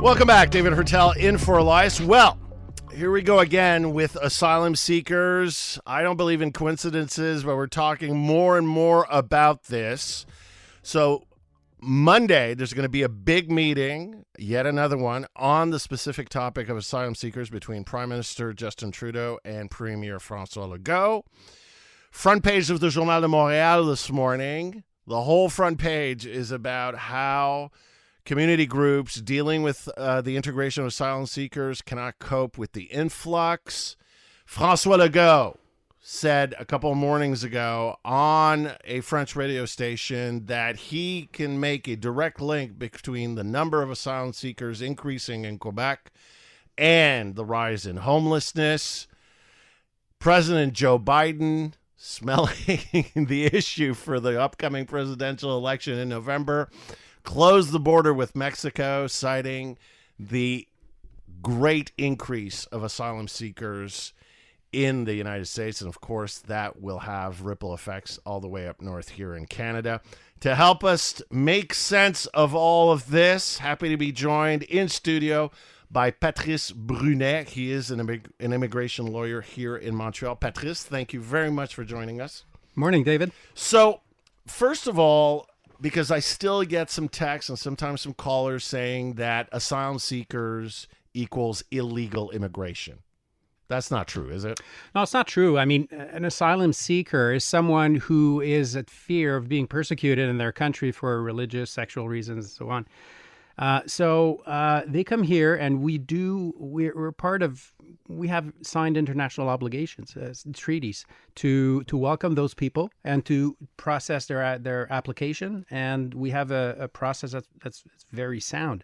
Welcome back. David Hertel in for Elias. Well, here we go again with asylum seekers. I don't believe in coincidences, but we're talking more and more about this. So Monday, there's going to be a big meeting, yet another one, on the specific topic of asylum seekers between Prime Minister Justin Trudeau and Premier Francois Legault. Front page of the Journal de Montréal this morning. The whole front page is about how community groups dealing with the integration of asylum seekers cannot cope with the influx. Francois Legault said a couple of mornings ago on a French radio station that he can make a direct link between the number of asylum seekers increasing in Quebec and the rise in homelessness. President Joe Biden, smelling the issue for the upcoming presidential election in November, closed the border with Mexico, citing the great increase of asylum seekers in the United States. And of course, that will have ripple effects all the way up north here in Canada. To help us make sense of all of this, happy to be joined in studio by Patrice Brunet. He is an immigration lawyer here in Montreal. Patrice, thank you very much for joining us. Morning, David. So, first of all, because I still get some texts and sometimes some callers saying that asylum seekers equals illegal immigration. That's not true, is it? No, it's not true. I mean, an asylum seeker is someone who is at fear of being persecuted in their country for religious, sexual reasons, and so on. So they come here, and we're part of, we have signed international obligations, treaties to welcome those people and to process their application. And we have a process that's very sound.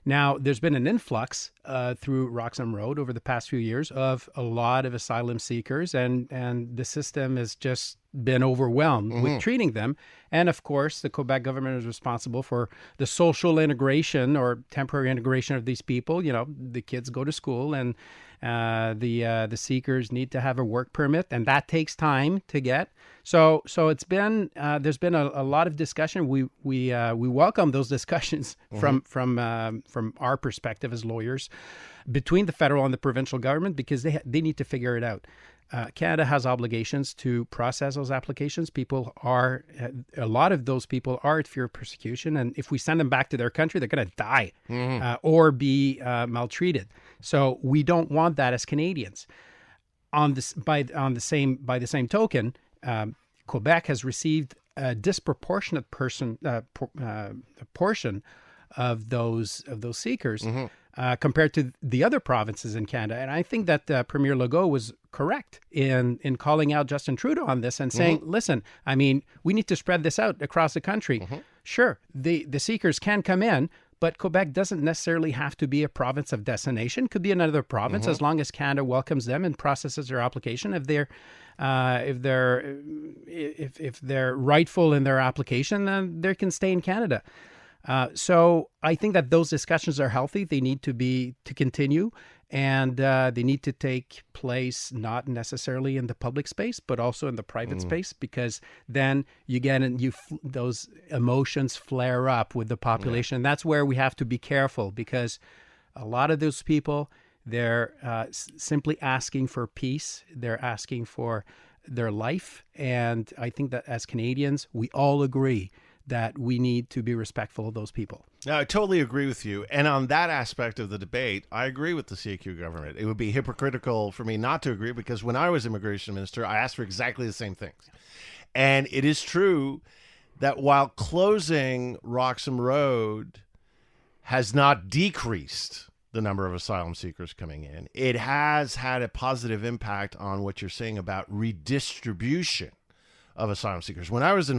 Now, there's been an influx through Roxham Road over the past few years of a lot of asylum seekers, and the system has just been overwhelmed with treating them. And of course, the Quebec government is responsible for the social integration or temporary integration of these people. You know, the kids go to school, and the seekers need to have a work permit, and that takes time to get. So it's been there's been a lot of discussion. We welcome those discussions from our perspective as lawyers between the federal and the provincial government, because they need to figure it out. Canada has obligations to process those applications. A lot of those people are at fear of persecution, and if we send them back to their country, they're going to die or be maltreated. So we don't want that as Canadians. By the same token, Quebec has received a disproportionate portion of those seekers compared to the other provinces in Canada. And I think that Premier Legault was correct in calling out Justin Trudeau on this and saying, listen, I mean, we need to spread this out across the country. Sure, the seekers can come in, but Quebec doesn't necessarily have to be a province of destination. Could be another province as long as Canada welcomes them and processes their application. If they're rightful in their application, then they can stay in Canada. So I think that those discussions are healthy. They need to continue, and they need to take place not necessarily in the public space, but also in the private space, because then you get those emotions flare up with the population. And that's where we have to be careful, because a lot of those people, they're simply asking for peace. They're asking for their life. And I think that as Canadians, we all agree that we need to be respectful of those people. No, I totally agree with you. And on that aspect of the debate, I agree with the CQ government. It would be hypocritical for me not to agree, because when I was immigration minister, I asked for exactly the same things. And it is true that while closing Roxham Road has not decreased the number of asylum seekers coming in, it has had a positive impact on what you're saying about redistribution of asylum seekers. When I was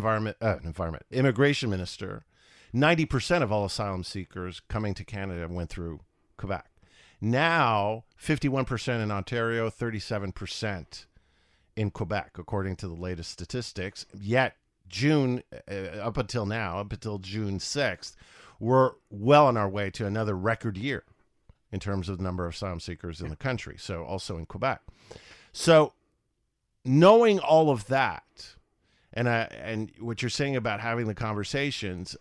immigration minister, 90% of all asylum seekers coming to Canada went through Quebec. Now, 51% in Ontario, 37% in Quebec, according to the latest statistics. Yet, up until June 6th, we're well on our way to another record year in terms of the number of asylum seekers in the country, so also in Quebec. So, knowing all of that, and what you're saying about having the conversations,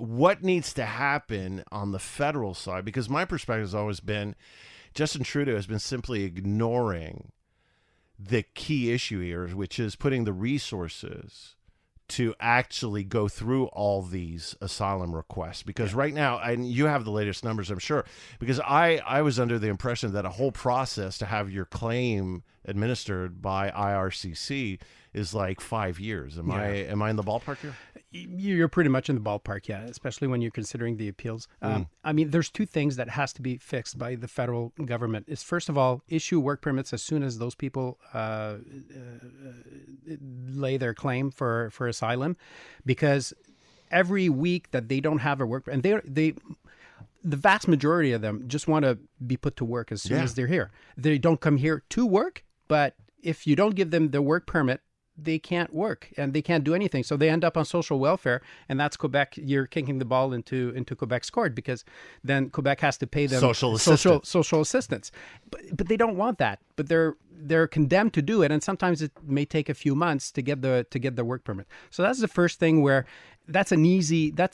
what needs to happen on the federal side? Because my perspective has always been Justin Trudeau has been simply ignoring the key issue here, which is putting the resources to actually go through all these asylum requests. Because right now, and you have the latest numbers, I'm sure, because I was under the impression that a whole process to have your claim administered by IRCC is like 5 years. Am I in the ballpark here? You're pretty much in the ballpark, yeah, especially when you're considering the appeals. I mean, there's two things that has to be fixed by the federal government. Is first of all, issue work permits as soon as those people lay their claim for asylum, because every week that they don't have a work, and the vast majority of them just want to be put to work as soon as they're here. They don't come here to work, but if you don't give them the work permit, they can't work and they can't do anything. So they end up on social welfare, and that's Quebec. You're kicking the ball into Quebec's court, because then Quebec has to pay them social assistance. But they don't want that. But they're condemned to do it, and sometimes it may take a few months to get the work permit. So that's the first thing where that's an easy one.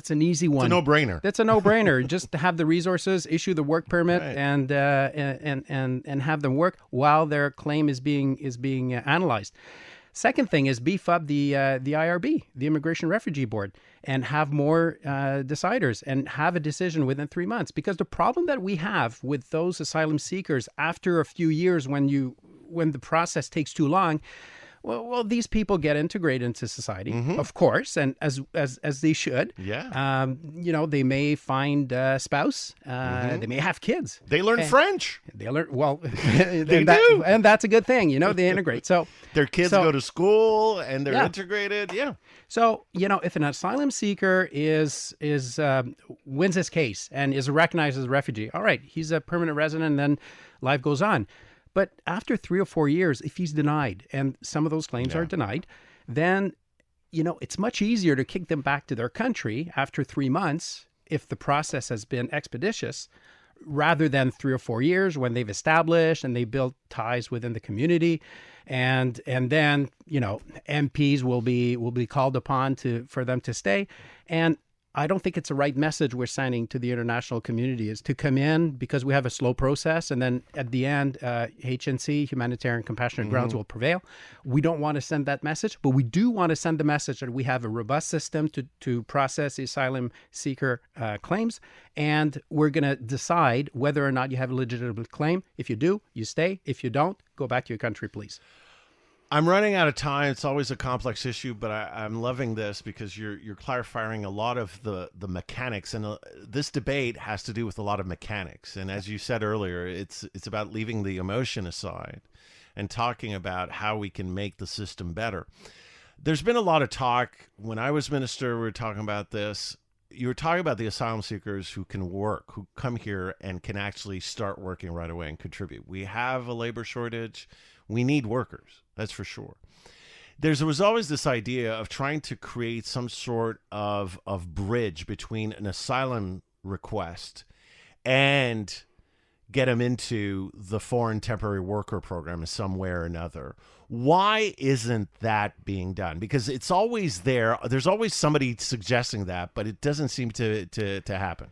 It's a no-brainer. That's a no-brainer. Just to have the resources, issue the work permit, and have them work while their claim is being analyzed. Second thing is beef up the IRB, the Immigration Refugee Board, and have more deciders and have a decision within 3 months. Because the problem that we have with those asylum seekers after a few years, when the process takes too long. Well, these people get integrated into society, of course, and as they should. Yeah. They may find a spouse. They may have kids. They learn French. They learn they do, and that's a good thing. They integrate. So their kids go to school and they're integrated. Yeah. So if an asylum seeker wins his case and is recognized as a refugee, all right, he's a permanent resident, and then life goes on. But after 3 or 4 years, if he's denied, and some of those claims are denied, then, it's much easier to kick them back to their country after 3 months if the process has been expeditious, rather than 3 or 4 years when they've established and they built ties within the community. And then, MPs will be called upon for them to stay. And I don't think it's the right message we're sending to the international community, is to come in because we have a slow process, and then at the end, HNC, humanitarian compassionate grounds, will prevail. We don't want to send that message, but we do want to send the message that we have a robust system to process the asylum seeker claims, and we're going to decide whether or not you have a legitimate claim. If you do, you stay. If you don't, go back to your country, please. I'm running out of time. It's always a complex issue, but I'm loving this because you're clarifying a lot of the mechanics, and this debate has to do with a lot of mechanics. And as you said earlier, it's about leaving the emotion aside and talking about how we can make the system better. There's been a lot of talk. When I was minister, we were talking about this. You were talking about the asylum seekers who can work, who come here and can actually start working right away and contribute. We have a labor shortage. We need workers, that's for sure. There was always this idea of trying to create some sort of bridge between an asylum request and get them into the foreign temporary worker program in some way or another. Why isn't that being done? Because it's always there. There's always somebody suggesting that, but it doesn't seem to happen.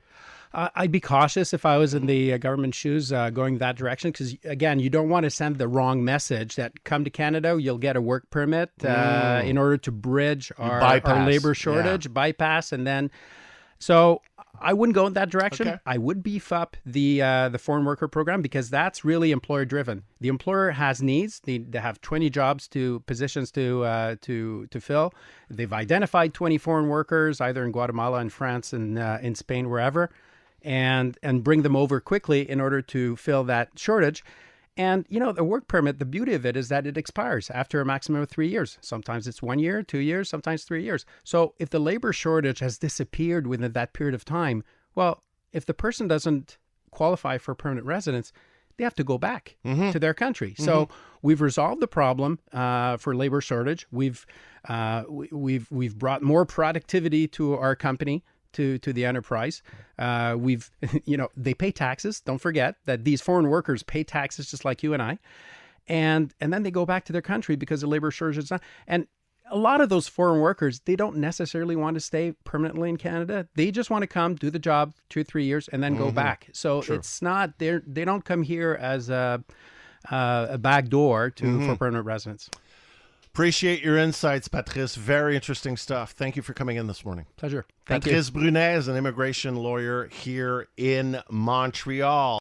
I'd be cautious if I was in the government shoes going that direction, because, again, you don't want to send the wrong message that come to Canada, you'll get a work permit in order to bridge our labor shortage, bypass, and then... So I wouldn't go in that direction. Okay. I would beef up the foreign worker program, because that's really employer driven. The employer has needs. They have 20 positions to fill. They've identified 20 foreign workers, either in Guatemala, in France, and in Spain, wherever, and bring them over quickly in order to fill that shortage. And, the work permit, the beauty of it is that it expires after a maximum of 3 years. Sometimes it's 1 year, 2 years, sometimes 3 years. So if the labor shortage has disappeared within that period of time, well, if the person doesn't qualify for permanent residence, they have to go back to their country. So we've resolved the problem for labor shortage. We've brought more productivity to our company, to the enterprise. They pay taxes. Don't forget that these foreign workers pay taxes just like you and I. And then they go back to their country because the labor shortage is not. And a lot of those foreign workers, they don't necessarily want to stay permanently in Canada. They just want to come, do the job 2-3 years, and then go back. So it's not, they don't come here as a back door for permanent residence. Appreciate your insights, Patrice. Very interesting stuff. Thank you for coming in this morning. Pleasure. Thank you. Patrice Brunet is an immigration lawyer here in Montreal.